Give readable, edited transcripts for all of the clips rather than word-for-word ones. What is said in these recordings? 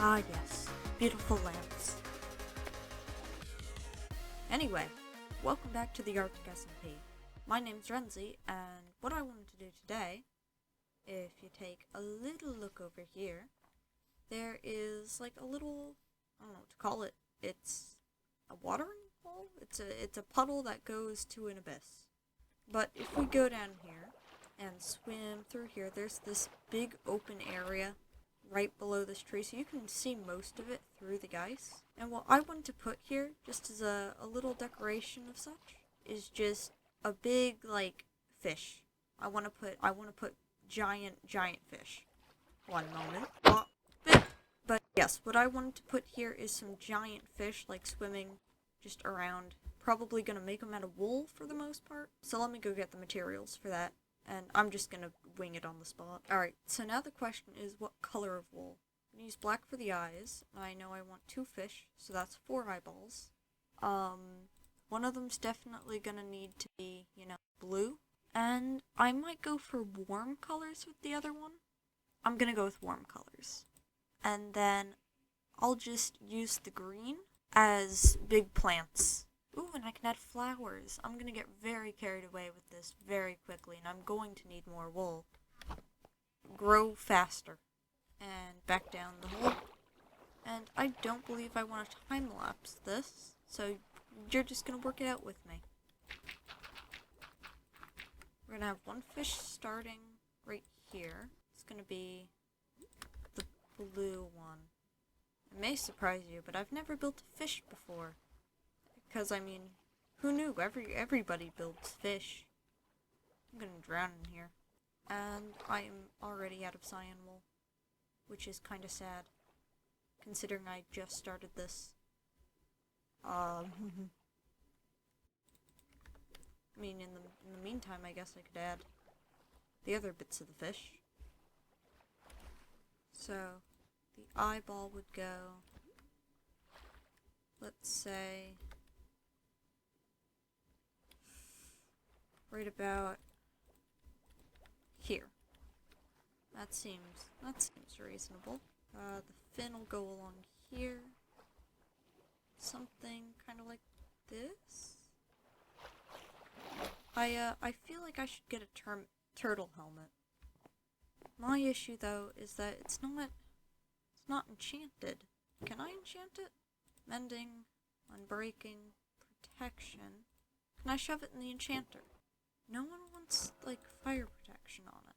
Ah yes, beautiful lamps. Anyway, welcome back to the ArcticSmp. My name's Rennze, and what I wanted to do today, if you take a little look over here, there is like a little, I don't know what to call it, it's a watering hole? It's a puddle that goes to an abyss. But if we go down here and swim through here, there's this big open area right below this tree, so you can see most of it through the ice. And what I want to put here, just as a little decoration of such, is just a big, like, fish. I want to put giant fish. One moment. But yes, what I wanted to put here is some giant fish, like, swimming just around. Probably gonna make them out of wool for the most part. So let me go get the materials for that. And I'm just gonna wing it on the spot. Alright, so now the question is, what color of wool? I'm gonna use black for the eyes. I know I want 2 fish, so that's 4 eyeballs. One of them's definitely gonna need to be, blue. And I might go for warm colors with the other one. I'm gonna go with warm colors. And then I'll just use the green as big plants. Ooh, and I can add flowers. I'm gonna get very carried away with this very quickly, and I'm going to need more wool. Grow faster. And back down the hole. And I don't believe I want to time-lapse this, so you're just gonna work it out with me. We're gonna have one fish starting right here. It's gonna be the blue one. It may surprise you, but I've never built a fish before. Because, I mean, who knew? Everybody builds fish. I'm gonna drown in here. And I am already out of cyan wool, which is kinda sad, considering I just started this. I mean, in the meantime, I guess I could add the other bits of the fish. So, the eyeball would go, let's say, right about here. That seems reasonable. The fin will go along here. Something kind of like this. I feel like I should get a turtle helmet. My issue though is that it's not enchanted. Can I enchant it? Mending, unbreaking, protection. Can I shove it in the enchanter? No one wants, like, fire protection on it.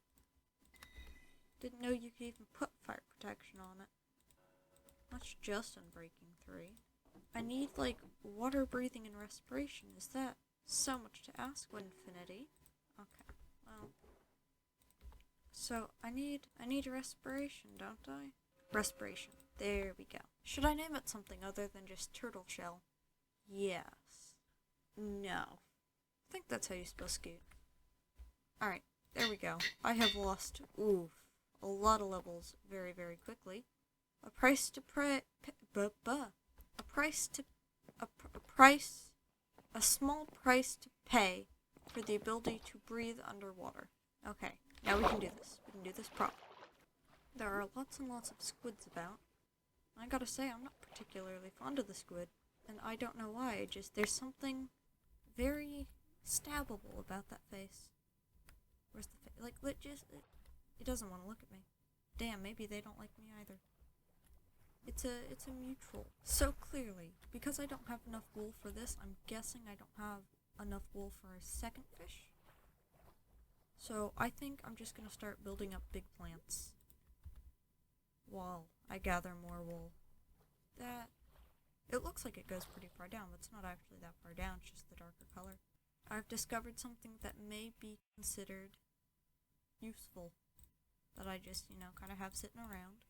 Didn't know you could even put fire protection on it. That's just unbreaking 3. I need, like, water breathing and respiration. Is that so much to ask with infinity? Okay, well. So, I need respiration, don't I? Respiration. There we go. Should I name it something other than just turtle shell? Yes. No. I think that's how you spell scoot. Alright, there we go. I have lost, a lot of levels very, very quickly. A small price to pay for the ability to breathe underwater. Okay, now we can do this. We can do this properly. There are lots and lots of squids about. I gotta say, I'm not particularly fond of the squid. And I don't know why, there's something very stabbable about that face. Where's the face? Like, it doesn't want to look at me. Damn, maybe they don't like me either. It's a mutual. So clearly, because I don't have enough wool for this, I'm guessing I don't have enough wool for a second fish. So I think I'm just gonna start building up big plants while I gather more wool. It looks like it goes pretty far down, but it's not actually that far down, it's just the darker color. I've discovered something that may be considered useful, that I just, kind of have sitting around.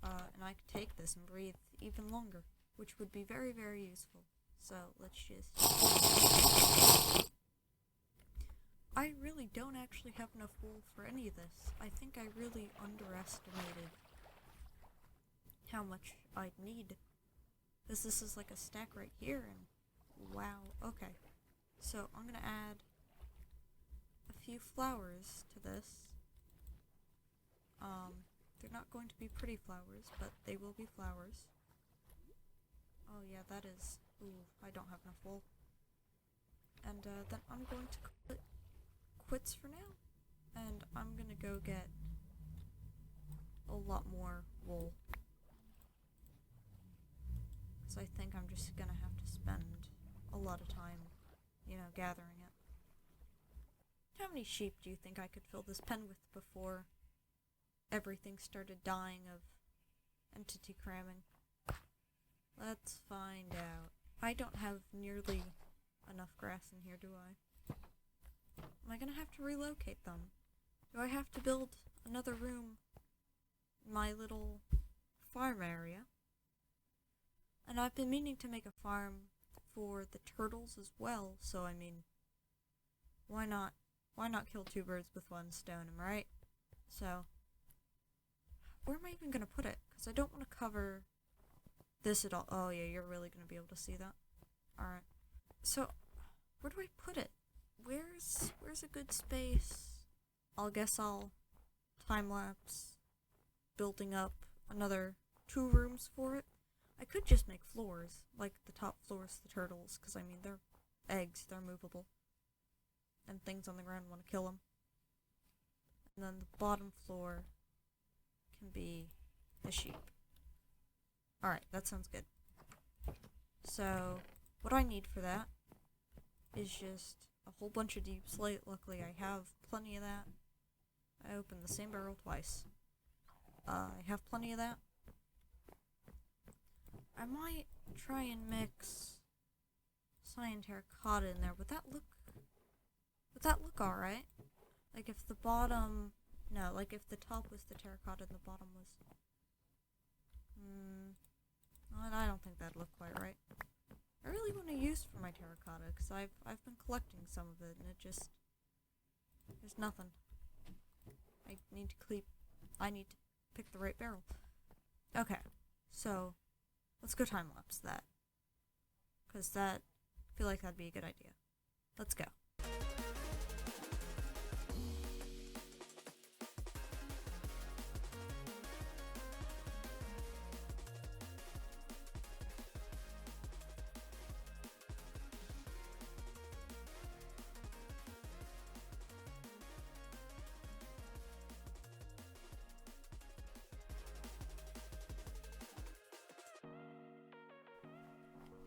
And I could take this and breathe even longer, which would be very, very useful. So, let's just... I really don't actually have enough wool for any of this. I think I really underestimated how much I'd need. Because this is like a stack right here, and wow, okay. So I'm gonna add a few flowers to this. They're not going to be pretty flowers, but they will be flowers. Oh yeah, that is... Ooh, I don't have enough wool. And then I'm going to call it quits for now. And I'm gonna go get a lot more wool. Because I think I'm just gonna have to spend a lot of time, you know, gathering it. How many sheep do you think I could fill this pen with before everything started dying of entity cramming? Let's find out. I don't have nearly enough grass in here, do I? Am I gonna have to relocate them? Do I have to build another room in my little farm area? And I've been meaning to make a farm for the turtles as well, so I mean, why not kill two birds with one stone, am I right? So, where am I even gonna put it? Because I don't want to cover this at all. Oh yeah, you're really gonna be able to see that. Alright. So, where do I put it? Where's a good space? Guess I'll time-lapse building up another 2 rooms for it. I could just make floors, like the top floors, the turtles, because I mean, they're eggs, they're movable. And things on the ground want to kill them. And then the bottom floor can be the sheep. Alright, that sounds good. So, what I need for that is just a whole bunch of deep slate. Luckily, I have plenty of that. I opened the same barrel twice. I have plenty of that. I might try and mix cyan terracotta in there. Would that look alright? Like if the bottom... No, like if the top was the terracotta and the bottom was... I don't think that'd look quite right. I really want to use for my terracotta, because I've been collecting some of it, and it just... There's nothing. I need to pick the right barrel. Okay, so... Let's go time-lapse that. Because I feel like that'd be a good idea. Let's go.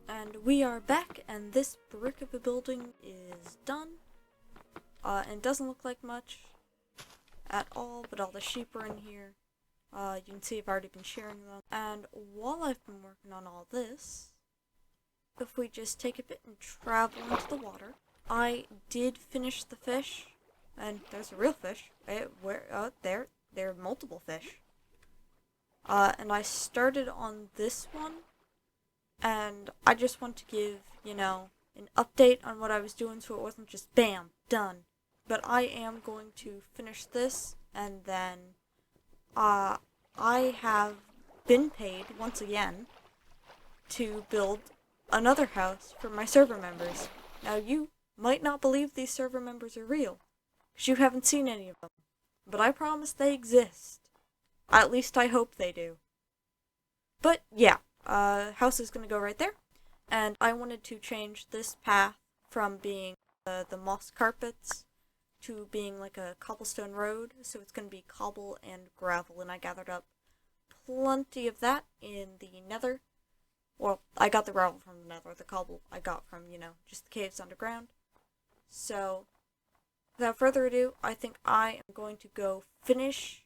And we are back, and this brick of a building is done. And doesn't look like much at all, but all the sheep are in here. You can see I've already been shearing them. And while I've been working on all this, if we just take a bit and travel into the water, I did finish the fish, and there's a real fish. There are multiple fish. And I started on this one. And I just want to give, you know, an update on what I was doing so it wasn't just bam, done. But I am going to finish this, and then I have been paid, once again, to build another house for my server members. Now, you might not believe these server members are real, because you haven't seen any of them. But I promise they exist. At least I hope they do. But, yeah. House is gonna go right there, and I wanted to change this path from being the moss carpets to being like a cobblestone road, so it's gonna be cobble and gravel, and I gathered up plenty of that in the nether. Well, I got the gravel from the nether, the cobble I got from, you know, just the caves underground. So, without further ado, I think I am going to go finish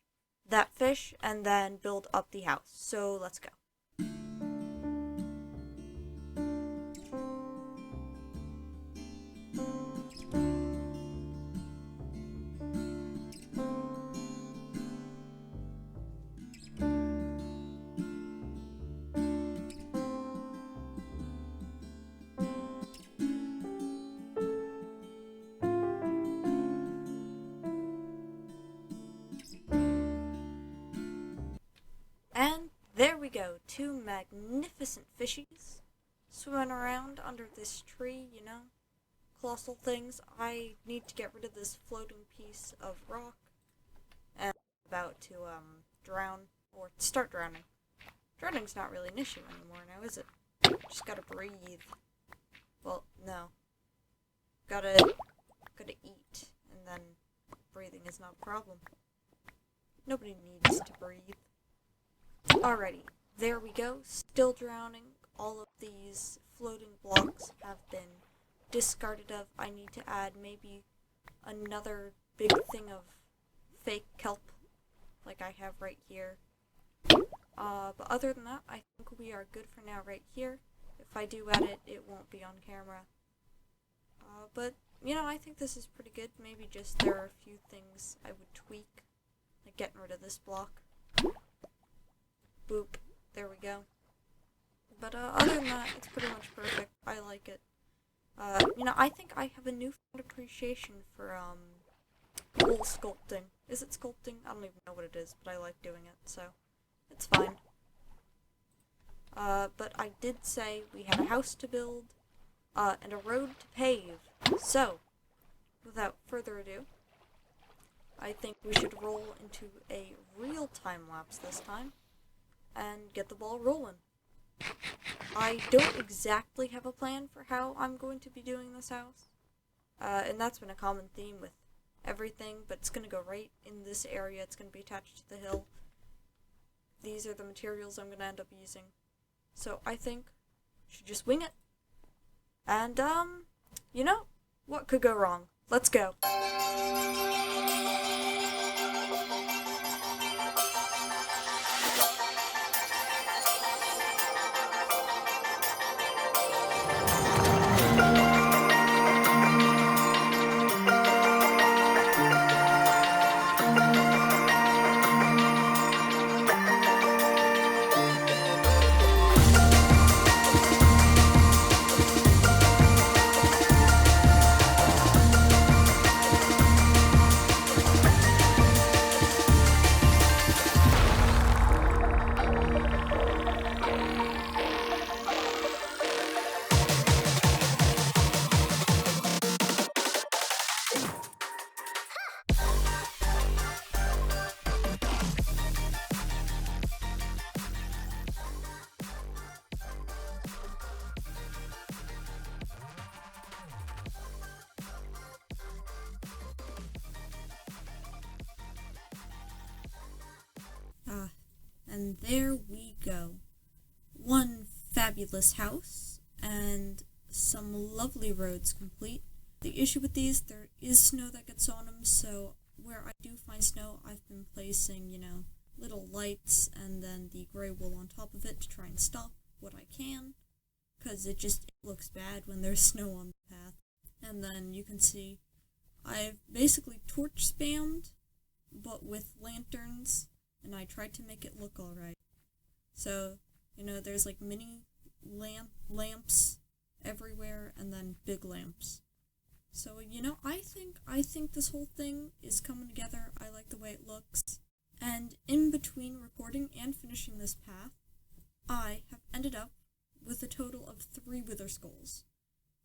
that fish and then build up the house. So, let's go. And there we go, 2 magnificent fishies swimming around under this tree, you know, colossal things. I need to get rid of this floating piece of rock, and I'm about to drown, or start drowning. Drowning's not really an issue anymore now, is it? Just gotta breathe. Well, no. Gotta eat, and then breathing is not a problem. Nobody needs to breathe. Alrighty, there we go. Still drowning. All of these floating blocks have been discarded of. I need to add maybe another big thing of fake kelp, like I have right here. But other than that, I think we are good for now right here. If I do add it, it won't be on camera. But, you know, I think this is pretty good. Maybe just there are a few things I would tweak, like getting rid of this block. Boop. There we go. But other than that, it's pretty much perfect. I like it. You know, I think I have a newfound appreciation for wool sculpting. Is it sculpting? I don't even know what it is, but I like doing it, so it's fine. But I did say we had a house to build, and a road to pave. So, without further ado, I think we should roll into a real time lapse this time, and get the ball rolling. I don't exactly have a plan for how I'm going to be doing this house, and that's been a common theme with everything, but it's going to go right in this area. It's going to be attached to the hill. These are the materials I'm going to end up using. So I think I should just wing it. And, you know, what could go wrong? Let's go. And there we go. One fabulous house, and some lovely roads complete. The issue with these, there is snow that gets on them, so where I do find snow, I've been placing, you know, little lights and then the gray wool on top of it to try and stop what I can, because it looks bad when there's snow on the path. And then you can see I've basically torch spammed, but with lanterns, and I tried to make it look alright. So, you know, there's like mini lamps everywhere, and then big lamps. So, you know, I think this whole thing is coming together. I like the way it looks. And in between recording and finishing this path, I have ended up with a total of 3 wither skulls.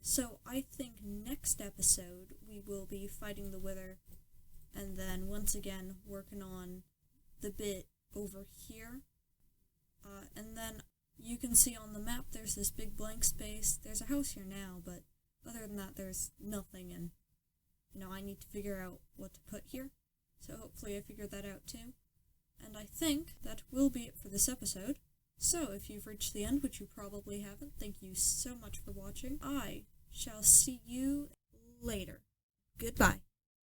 So I think next episode we will be fighting the wither, and then once again working on the bit over here. And then you can see on the map there's this big blank space. There's a house here now, but other than that there's nothing, and you know, I need to figure out what to put here. So hopefully I figured that out too. And I think that will be it for this episode. So if you've reached the end, which you probably haven't, thank you so much for watching. I shall see you later. Goodbye.